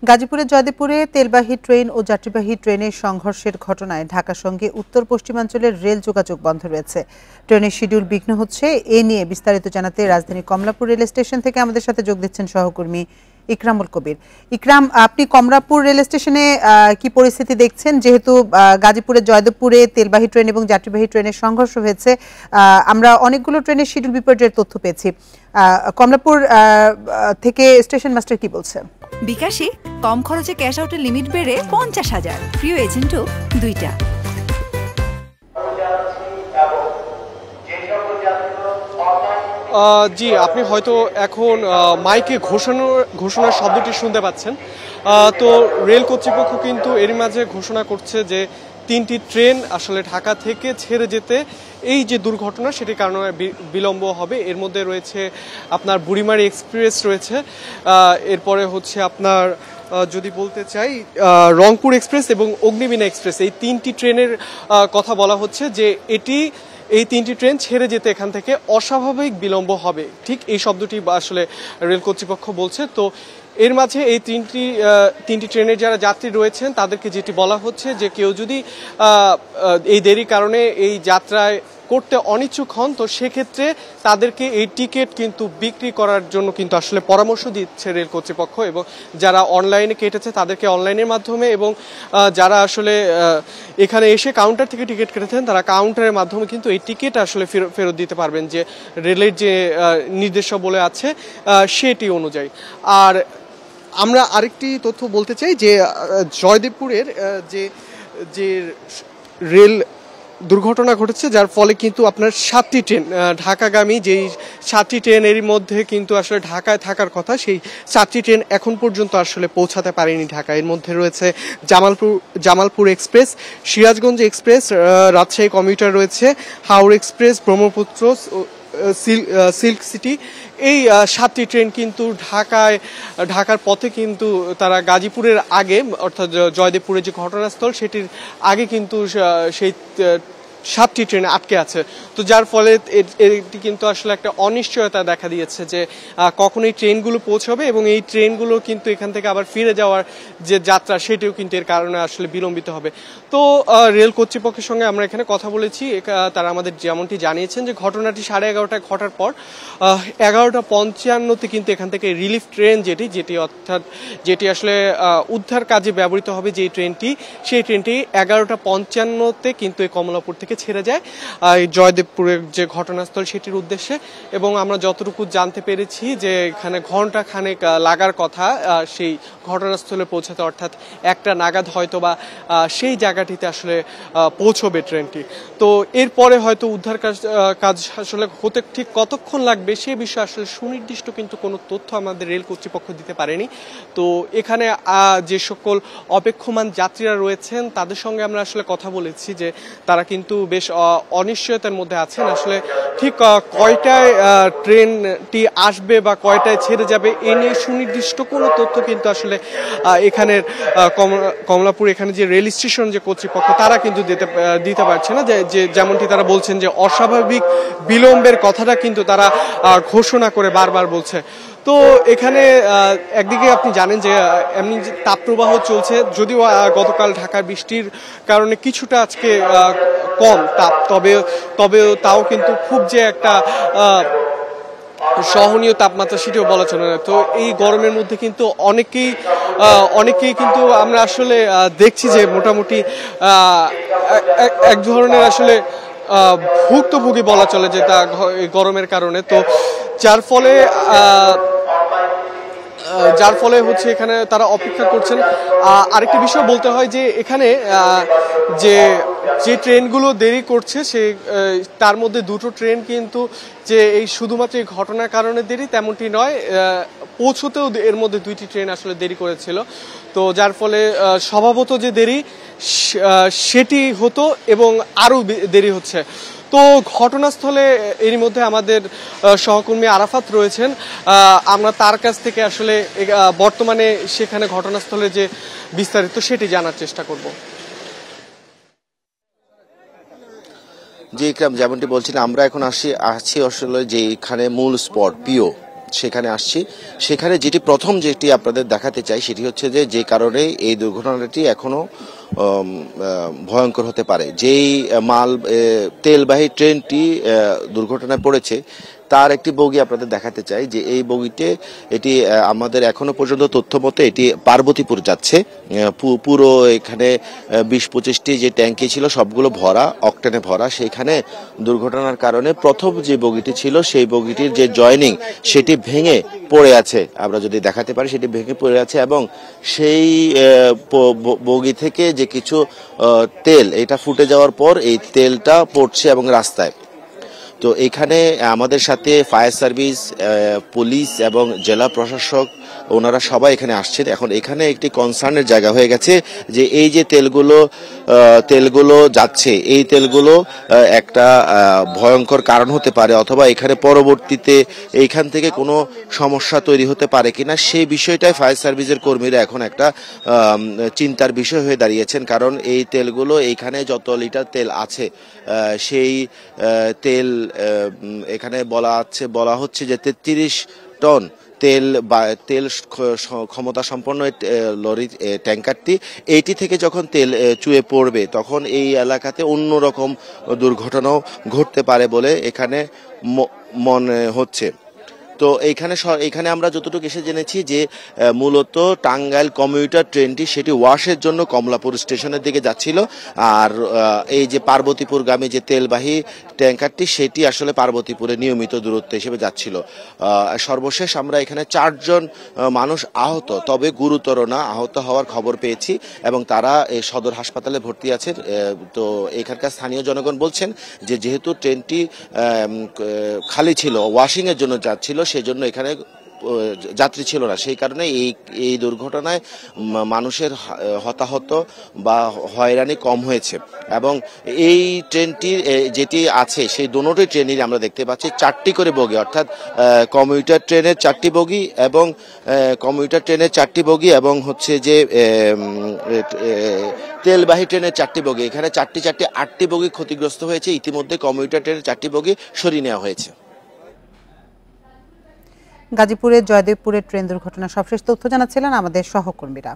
গাজীপুরের জয়দেবপুরে তেলবাহী ট্রেন ও যাত্রীবাহী ট্রেনের সংঘর্ষের ঘটনায় ঢাকা সঙ্গে উত্তর পশ্চিমাঞ্চলের রেল যোগাযোগ বন্ধ রয়েছে। ট্রেনের শিডিউল বিঘ্ন হচ্ছে। এ নিয়ে বিস্তারিত জানাতে রাজধানী কমলাপুর রেল স্টেশন থেকে আমাদের সাথে যোগ দিচ্ছেন সহকর্মী ইকরামুল কবির। ইকরাম, আপনি কমলাপুর রেল স্টেশনে কি পরিস্থিতি দেখছেন? যেহেতু গাজীপুরের জয়দেবপুরে তেলবাহী ট্রেন এবং যাত্রীবাহী ট্রেনের সংঘর্ষ হয়েছে, আমরা অনেকগুলো ট্রেনের শিডিউল বিপর্যয়ের তথ্য পেয়েছি। কমলাপুর থেকে স্টেশন মাস্টার কি বলছে? বিকাশে কম খরচে ক্যাশ আউটের লিমিট বেড়ে 50,000, প্রিয় এজেন্টও 2টা। জি, আপনি হয়তো এখন মাইকে ঘোষণার শব্দটি শুনতে পাচ্ছেন। তো রেল কর্তৃপক্ষ কিন্তু এরই মাঝে ঘোষণা করছে যে 3টি ট্রেন আসলে ঢাকা থেকে ছেড়ে যেতে এই যে দুর্ঘটনা সেটির কারণে বিলম্ব হবে। এর মধ্যে রয়েছে আপনার বুড়িমারি এক্সপ্রেস রয়েছে, এরপরে হচ্ছে আপনার যদি বলতে চাই রংপুর এক্সপ্রেস এবং অগ্নিবীণা এক্সপ্রেস, এই 3টি ট্রেনের কথা বলা হচ্ছে যে এই 3টি ট্রেন ছেড়ে যেতে এখান থেকে অস্বাভাবিক বিলম্ব হবে। ঠিক এই শব্দটি আসলে রেল কর্তৃপক্ষ বলছে। তো এর মাঝে এই তিনটি ট্রেনের যারা যাত্রী রয়েছেন তাদেরকে যেটি বলা হচ্ছে যে কেউ যদি এই দেরির কারণে এই যাত্রায় করতে অনিচ্ছুক হন, তো সেক্ষেত্রে তাদেরকে এই টিকিট কিন্তু বিক্রি করার জন্য কিন্তু আসলে পরামর্শ দিচ্ছে রেল কর্তৃপক্ষ। এবং যারা অনলাইনে কেটেছে তাদেরকে অনলাইনের মাধ্যমে, এবং যারা আসলে এখানে এসে কাউন্টার থেকে টিকিট কেটেছেন তারা কাউন্টারের মাধ্যমে কিন্তু এই টিকিট আসলে ফেরত দিতে পারবেন, যে রেলের যে নির্দেশাবলী আছে সেটি অনুযায়ী। আর আমরা আরেকটি তথ্য বলতে চাই যে জয়দেবপুরের যে রেল দুর্ঘটনা ঘটেছে, যার ফলে কিন্তু আপনার 7টি ট্রেন ঢাকাগামী, যেই 7টি ট্রেন এরই মধ্যে কিন্তু আসলে ঢাকায় থাকার কথা, সেই 7টি ট্রেন এখন পর্যন্ত আসলে পৌঁছাতে পারেনি ঢাকায়। এর মধ্যে রয়েছে Jamalpur express, Sirajganj express, Rajshahi commuter রয়েছে, Haor express, Brahmaputra, silk city. এই 7টি ট্রেন কিন্তু ঢাকার পথে কিন্তু তারা গাজীপুরের আগে, অর্থাৎ জয়দেবপুরের যে ঘটনাস্থল সেটির আগে কিন্তু সেই 7টি ট্রেন আটকে আছে। তো যার ফলে এটি কিন্তু আসলে একটা অনিশ্চয়তা দেখা দিয়েছে যে কখন এই ট্রেনগুলো পৌঁছবে, এবং এই ট্রেনগুলো কিন্তু এখান থেকে আবার ফিরে যাওয়ার যে যাত্রা সেটিও কিন্তু এর কারণে আসলে বিলম্বিত হবে। তো রেল কর্তৃপক্ষের সঙ্গে আমরা এখানে কথা বলেছি, তারা আমাদের যেমনটি জানিয়েছেন যে ঘটনাটি 11:30টায় ঘটার পর 11:55-তে কিন্তু এখান থেকে রিলিফ ট্রেন যেটি আসলে উদ্ধার কাজে ব্যবহৃত হবে যে ট্রেনটি, সেই ট্রেনটি 11:55-তে কিন্তু এই কমলাপুর থেকে ছেড়ে যায় জয়দেবপুরের যে ঘটনাস্থল সেটির উদ্দেশ্যে। এবং আমরা যতটুকু জানতে পেরেছি যে এখানে ঘন্টা খানেক লাগার কথা সেই ঘটনাস্থলে পৌঁছাতে, অর্থাৎ 1টা নাগাদ হয়তো বা সেই জায়গাটিতে আসলে পৌঁছবে ট্রেনটি। তো এরপরে হয়তো উদ্ধার কাজ আসলে হতে ঠিক কতক্ষণ লাগবে সে বিষয়ে আসলে সুনির্দিষ্ট কিন্তু কোনো তথ্য আমাদের রেল কর্তৃপক্ষ দিতে পারেনি। তো এখানে যে সকল অপেক্ষমান যাত্রীরা রয়েছেন তাদের সঙ্গে আমরা আসলে কথা বলেছি যে তারা কিন্তু বেশ অনিশ্চয়তার মধ্যে আছেন। আসলে ঠিক কয়টায় ট্রেনটি আসবে বা কয়টায় ছেড়ে যাবে এ নিয়ে সুনির্দিষ্ট কোনো তথ্য কিন্তু আসলে এখানের কমলাপুর এখানে যে রেল স্টেশন যে কর্তৃপক্ষ তারা কিন্তু দিতে পারছে না। যে যেমনটি তারা বলছেন যে অস্বাভাবিক বিলম্বের কথাটা কিন্তু তারা ঘোষণা করে বারবার বলছে। তো এখানে একদিকে আপনি জানেন যে এমনি যে তাপপ্রবাহ চলছে, যদিও গতকাল ঢাকার বৃষ্টির কারণে কিছুটা আজকে কম তাপ, তবে তাও কিন্তু খুব যে একটা সহনীয় তাপমাত্রা সেটিও বলা চলে না। তো এই গরমের মধ্যে কিন্তু অনেকেই কিন্তু আমরা আসলে দেখছি যে মোটামুটি এক ধরনের আসলে ভুক্তভোগী বলা চলে যে তা গরমের কারণে। তো যার ফলে হচ্ছে এখানে তারা অপেক্ষা করছেন। আরেকটি বিষয় বলতে হয় যে এখানে যে ট্রেনগুলো দেরি করছে তার মধ্যে 2টো ট্রেন কিন্তু যে এই শুধুমাত্র এই ঘটনার কারণে দেরি তেমনটি নয়, পৌঁছতেও এর মধ্যে 2টি ট্রেন আসলে দেরি করেছিল। তো যার ফলে স্বভাবত যে দেরি সেটি হতো এবং আরও দেরি হচ্ছে। তো ঘটনাস্থলে এরই মধ্যে আমাদের সহকর্মী আরাফাত রয়েছেন, আমরা তার কাছ থেকে আসলে বর্তমানে সেখানে ঘটনাস্থলে যে বিস্তারিত সেটি জানার চেষ্টা করব। জি ইকরাম, যেমনটি বলছিলাম আমরা এখন আছি আসলে যে এখানে মূল স্পট পিও সেখানে আসছি। সেখানে প্রথম যেটি আপনাদের দেখাতে চাই সেটি হচ্ছে যে কারণে এই দুর্ঘটনাটি এখনো ভয়ঙ্কর হতে পারে। যেই তেলবাহী ট্রেনটি দুর্ঘটনায় পড়েছে তার একটি বগি আপনাদের দেখাতে চাই, যে এই বগিতে এটি আমাদের এখনো পর্যন্ত তথ্য মতে এটি পার্বতীপুর যাচ্ছে। পুরো এখানে 20-25টি যে ট্যাঙ্কি ছিল সবগুলো ভরা, অকটেনে ভরা। সেইখানে দুর্ঘটনার কারণে প্রথম যে বগিটি ছিল সেই বগিটির যে জয়নিং সেটি ভেঙে পড়ে আছে, আমরা যদি দেখাতে পারি সেটি ভেঙে পড়ে আছে, এবং সেই বগি থেকে যে কিছু তেল এটা ফুটে যাওয়ার পর এই তেলটা পড়ছে এবং রাস্তায়। তো এখানে আমাদের সাথে ফায়ার সার্ভিস, পুলিশ এবং জেলা প্রশাসক ওনারা সবাই এখানে আসছেন। এখন এখানে একটি কনসার্নের জায়গা হয়ে গেছে যে এই যে তেলগুলো যাচ্ছে, এই তেলগুলো একটা ভয়ঙ্কর কারণ হতে পারে, অথবা এখানে পরবর্তীতে এইখান থেকে কোনো সমস্যা তৈরি হতে পারে কিনা সেই বিষয়টাই ফায়ার সার্ভিসের কর্মীরা এখন একটা চিন্তার বিষয় হয়ে দাঁড়িয়েছেন। কারণ এই তেলগুলো এইখানে যত লিটার তেল আছে সেই তেল এখানে বলা হচ্ছে যে 33 টন তেল ক্ষমতা সম্পন্ন লরির ট্যাঙ্কারটি, এইটি থেকে যখন তেল চুয়ে পড়বে তখন এই এলাকাতে অন্যরকম দুর্ঘটনাও ঘটতে পারে বলে এখানে মনে হচ্ছে। তো এইখানে আমরা যতটুকু এসে জেনেছি যে মূলত টাঙ্গাইল কমিউটার ট্রেনটি সেটি ওয়াশের জন্য কমলাপুর স্টেশনের দিকে যাচ্ছিল, আর এই যে পার্বতীপুরগামী যে তেলবাহী ট্যাঙ্কারটি সেটি আসলে পার্বতীপুরে নিয়মিত দূরত্ব হিসেবে যাচ্ছিল। সর্বশেষ আমরা এখানে 4 জন মানুষ আহত, তবে গুরুতর না, আহত হওয়ার খবর পেয়েছি এবং তারা এই সদর হাসপাতালে ভর্তি আছেন। তো এখানকার স্থানীয় জনগণ বলছেন যে যেহেতু ট্রেনটি খালি ছিল, ওয়াশিং এর জন্য যাচ্ছিল, সেজন্য এখানে যাত্রী ছিল না, সেই কারণে এই দুর্ঘটনায় মানুষের হতাহত বা হয়রানি কম হয়েছে। এবং এই ট্রেনটির যেটি আছে সেই দুটোটি ট্রেনেরই আমরা দেখতে পাচ্ছি 4টি করে বগি, অর্থাৎ কমিউটার ট্রেনের 4টি বগি এবং হচ্ছে যে তেলবাহী ট্রেনের 4টি বগি। এখানে 8টি বগি ক্ষতিগ্রস্ত হয়েছে। ইতিমধ্যে কমিউটার ট্রেনের 4টি বগি সরিয়ে নেওয়া হয়েছে। গাজীপুরের জয়দেবপুরের ট্রেন দুর্ঘটনা সবশেষ তথ্য জানাচ্ছিলেন আমাদের সহকর্মীরা।